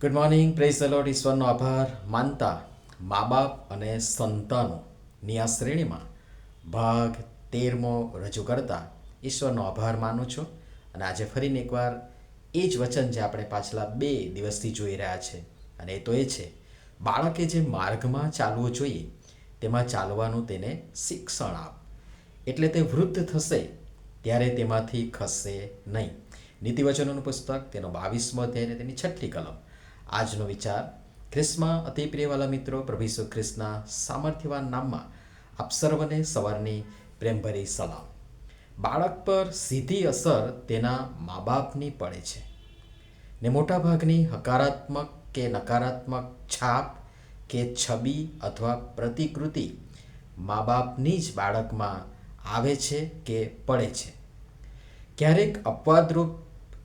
Good morning, praise the Lord. ઈશ્વરનો આભાર માનતા મા બાપ અને સંતાનોની આ શ્રેણીમાં ભાગ 13મો રજૂ કરતા ઈશ્વરનો આભાર માનું છું. અને આજે ફરીને એકવાર એ જ વચન જે આપણે પાછલા 2 દિવસથી જોઈ રહ્યા છે, અને એ તો એ છે, બાળકે જે માર્ગમાં ચાલવું જોઈએ તેમાં ચાલવાનું તેને શિક્ષણ આપ, એટલે તે વૃદ્ધ થશે ત્યારે તેમાંથી ખસશે નહીં. નીતિવચનોનું પુસ્તક તેનો 22મો અધ્યાય અને તેની 6ઠી કલમ. આજનો વિચાર: ખ્રિસ્તમાં અતિ પ્રિયવાલા મિત્રો, પ્રભુ ઈસુ ખ્રિસ્તના સામર્થ્યવાન નામમાં આપ સર્વને સવારની પ્રેમભરી સલામ. બાળક પર સીધી અસર તેના મા બાપની પડે છે, ને મોટાભાગની હકારાત્મક કે નકારાત્મક છાપ કે છબી અથવા પ્રતિકૃતિ મા બાપની જ બાળકમાં આવે છે કે પડે છે. ક્યારેક અપવાદરૂપ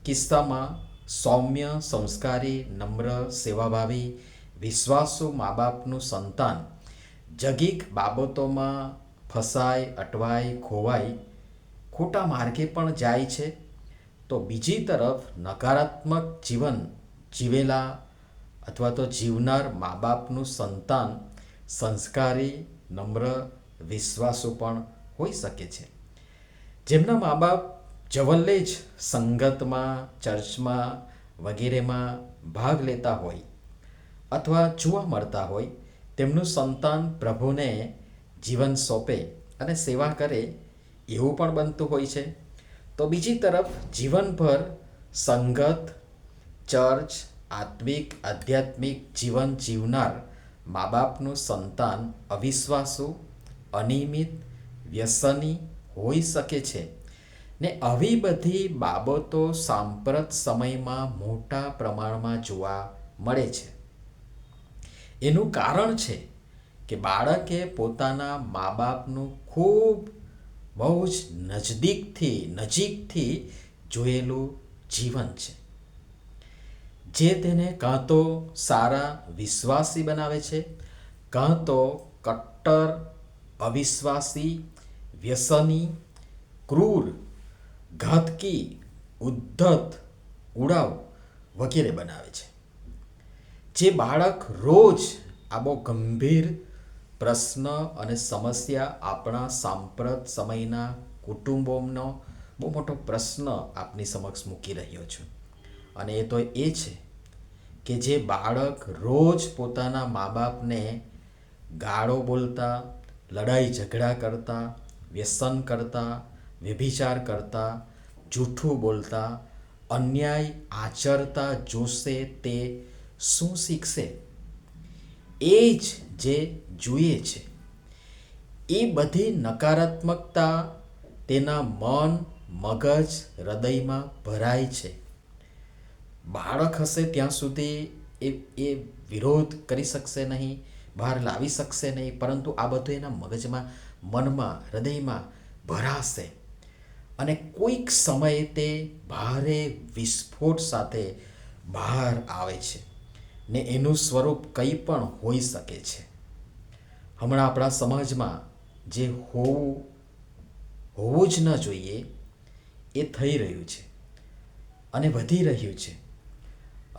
કિસ્સામાં સૌમ્ય, સંસ્કારી, નમ્ર, સેવાભાવી, વિશ્વાસુ મા બાપનું સંતાન જગીક બાબતોમાં ફસાય, અટવાય, ખોવાય, ખોટા માર્ગે પણ જાય છે. તો બીજી તરફ નકારાત્મક જીવન જીવેલા અથવા તો જીવનાર મા બાપનું સંતાન સંસ્કારી, નમ્ર, વિશ્વાસુ પણ હોઈ શકે છે. જેમના મા બાપ જવલ્લે જ સંગતમાં, ચર્ચમાં વગેરેમાં ભાગ લેતા હોય અથવા જોવા મળતા હોય, તેમનું સંતાન પ્રભુને જીવન સોંપે અને સેવા કરે એવું પણ બનતું હોય છે. તો બીજી તરફ જીવનભર સંગત, ચર્ચ, આધ્યાત્મિક જીવન જીવનાર મા બાપનું સંતાન અવિશ્વાસુ, અનિયમિત, વ્યસની હોઈ શકે છે. ને આવી બધી બાબતો સાંપ્રત સમયમાં મોટા પ્રમાણમાં જોવા મળે છે. એનું કારણ છે કે બાળકે પોતાના મા બાપનું ખૂબ બહુ જ નજીકથી જોયેલું જીવન છે, જે તેને કાં તો સારા વિશ્વાસી બનાવે છે, કાં તો કટ્ટર અવિશ્વાસી, વ્યસની, ક્રૂર, ઘાતકી, ઉદ્ધત, ઉડાવ વગેરે બનાવે છે. જે બાળક રોજ આ બહુ ગંભીર પ્રશ્ન અને સમસ્યા આપણા સાંપ્રત સમયના કુટુંબોનો બહુ મોટો પ્રશ્ન આપની સમક્ષ મૂકી રહ્યો છું. અને એ તો એ છે કે જે બાળક રોજ પોતાના મા બાપને ગાળો બોલતા, લડાઈ ઝઘડા કરતા, વ્યસન કરતા, વ્યભિચાર કરતા, જૂઠું બોલતા, અન્યાય આચરતા જોશે તે શું શીખશે? એ જ જે જોઈએ છે એ બધી નકારાત્મકતા તેના મન, મગજ, હૃદયમાં ભરાય છે. બાળક હશે ત્યાં સુધી એ વિરોધ કરી શકશે નહીં, બહાર લાવી શકશે નહીં, પરંતુ આ બધું એના મગજમાં, મનમાં, હૃદયમાં ભરાશે અને કોઈક સમયે તે ભારે વિસ્ફોટ સાથે બહાર આવે છે. ને એનું સ્વરૂપ કંઈ પણ હોઈ શકે છે. હમણાં આપણા સમાજમાં જે હોવું જ ન જોઈએ એ થઈ રહ્યું છે અને વધી રહ્યું છે.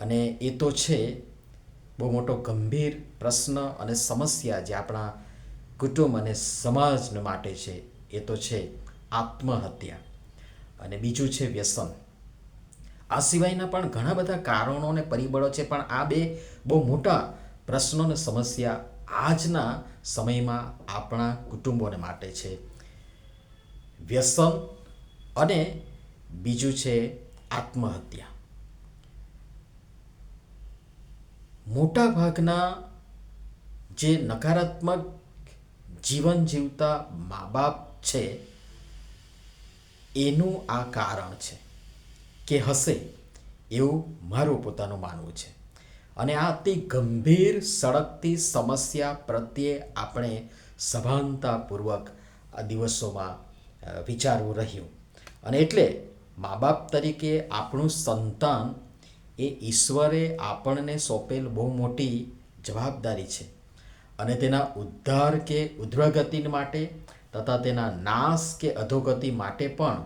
અને એ તો છે બહુ મોટો ગંભીર પ્રશ્ન અને સમસ્યા જે આપણા કુટુંબ અને સમાજ માટે છે. એ તો છે આત્મહત્યા, અને બીજું છે વ્યસન. આ સિવાયના પણ ઘણા બધા કારણો અને પરિબળો છે, પણ આ 2 બહુ મોટા પ્રશ્નો અને સમસ્યા આજના સમયમાં આપણા કુટુંબોને માટે છે. વ્યસન અને બીજું છે આત્મહત્યા. મોટા ભાગના જે નકારાત્મક જીવન જીવતા મા બાપ છે એનું આ કારણ છે કે હશે, એવું મારું પોતાનું માનવું છે. અને આ અતિ ગંભીર સળગતી સમસ્યા પ્રત્યે આપણે સભાનતાપૂર્વક આ દિવસોમાં વિચારવું રહ્યું. અને એટલે મા બાપ તરીકે આપણું સંતાન એ ઈશ્વરે આપણને સોંપેલ બહુ મોટી જવાબદારી છે. અને તેના ઉદ્ધાર કે ઉધ્વગતિ માટે તથા તેના નાશ કે અધોગતિ માટે પણ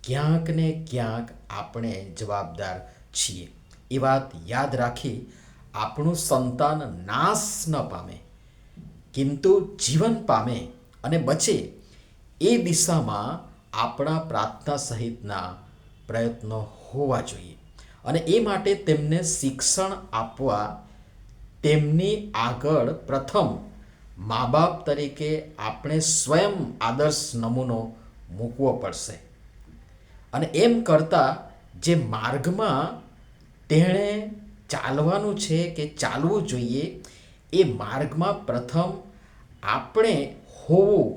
ક્યાંક ને ક્યાંક આપણે જવાબદાર છીએ. એ વાત યાદ રાખી આપણું સંતાન નાશ ન પામે, કિંતુ જીવન પામે અને બચે, એ દિશામાં આપણા પ્રાર્થના સહિતના પ્રયત્નો હોવા જોઈએ. અને એ માટે તેમને શિક્ષણ આપવા તેમની આગળ પ્રથમ મા બાપ તરીકે આપણે સ્વયં આદર્શ નમૂનો મૂકવો પડશે. અને એમ કરતાં જે માર્ગમાં તેણે ચાલવાનું છે કે ચાલવું જોઈએ, એ માર્ગમાં પ્રથમ આપણે હોવું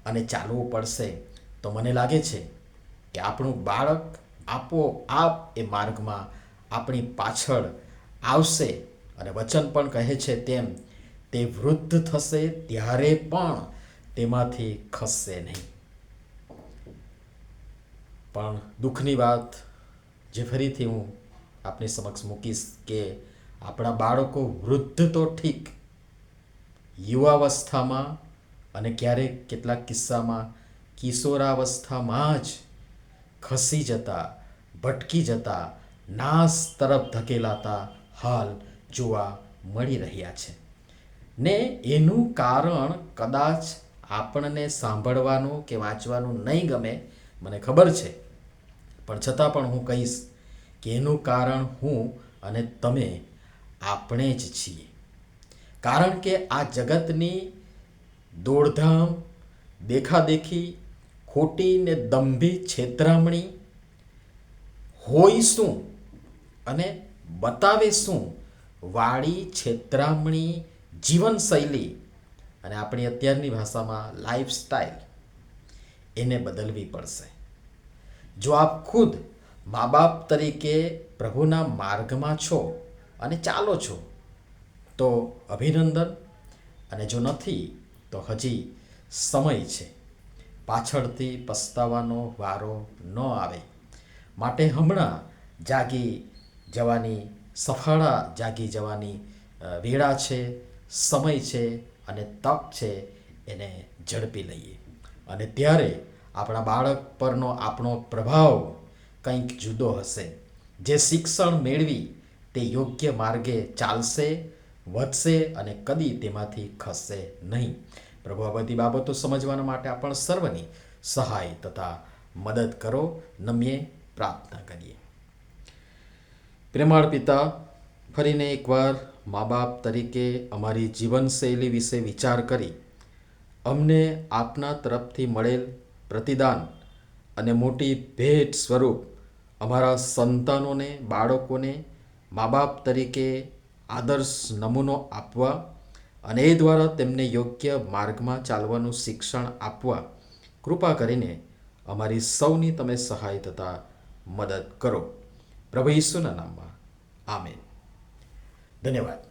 અને ચાલવું પડશે. તો મને લાગે છે કે આપણું બાળક આપોઆપ એ માર્ગમાં આપણી પાછળ આવશે. અને વચન પણ કહે છે તેમ તે વૃદ્ધ થશે ત્યારે પણ તેમાંથી ખસશે નહીં. પણ દુઃખની વાત જે ફરીથી હું આપની સમક્ષ મૂકીશ કે આપણા બાળકો વૃદ્ધ તો ઠીક, યુવાવસ્થામાં અને ક્યારેક કેટલાક કિસ્સામાં કિશોરાવસ્થામાં જ ખસી જતા, ભટકી જતા, નાશ તરફ ધકેલાતા હાલ જોવા મળી રહ્યા છે. ને એનું કારણ કદાચ આપણને સાંભળવાનું કે વાંચવાનું નહીં ગમે, મને ખબર છે, પણ છતાં પણ હું કહીશ કે એનું કારણ હું અને તમે આપણે જ છીએ. કારણ કે આ જગતની દોડધામ, દેખાદેખી, ખોટી ને દંભી છેતરામણી હોય શું અને બતાવે શું વાળી છેતરામણી જીવનશૈલી અને આપણી અત્યારની ભાષામાં લાઈફસ્ટાઈલ, એને બદલવી પડશે. જો આપ ખુદ મા બાપ તરીકે પ્રભુના માર્ગમાં છો અને ચાલો છો તો અભિનંદન, અને જો નથી તો હજી સમય છે. પાછળથી પસ્તાવાનો વારો ન આવે. માટે હમણાં જાગી જવાની, સફાળા જાગી જવાની વેળા છે, સમય છે અને તક છે. એને ઝડપી લઈએ અને ત્યારે આપણા બાળક પરનો આપણો પ્રભાવ કંઈક જુદો હશે. જે શિક્ષણ મેળવી તે યોગ્ય માર્ગે ચાલશે, વધશે અને કદી તેમાંથી ખસશે નહીં. પ્રભુ આ બધી બાબતો સમજવાના માટે આપણ સર્વની સહાય તથા મદદ કરો. નમ્યે પ્રાર્થના કરીએ. પ્રેમાળ પિતા, ફરીને એકવાર મા બાપ તરીકે અમારી જીવનશૈલી વિશે વિચાર કરી અમને આપના તરફથી મળેલ પ્રતિદાન અને મોટી ભેટ સ્વરૂપ અમારા સંતાનોને, બાળકોને મા બાપ તરીકે આદર્શ નમૂનો આપવા અને એ દ્વારા તેમને યોગ્ય માર્ગમાં ચાલવાનું શિક્ષણ આપવા કૃપા કરીને અમારી સૌની તમે સહાય તથા મદદ કરો. પ્રભુ ઈસુના નામમાં આમેન. ધન્યવાદ.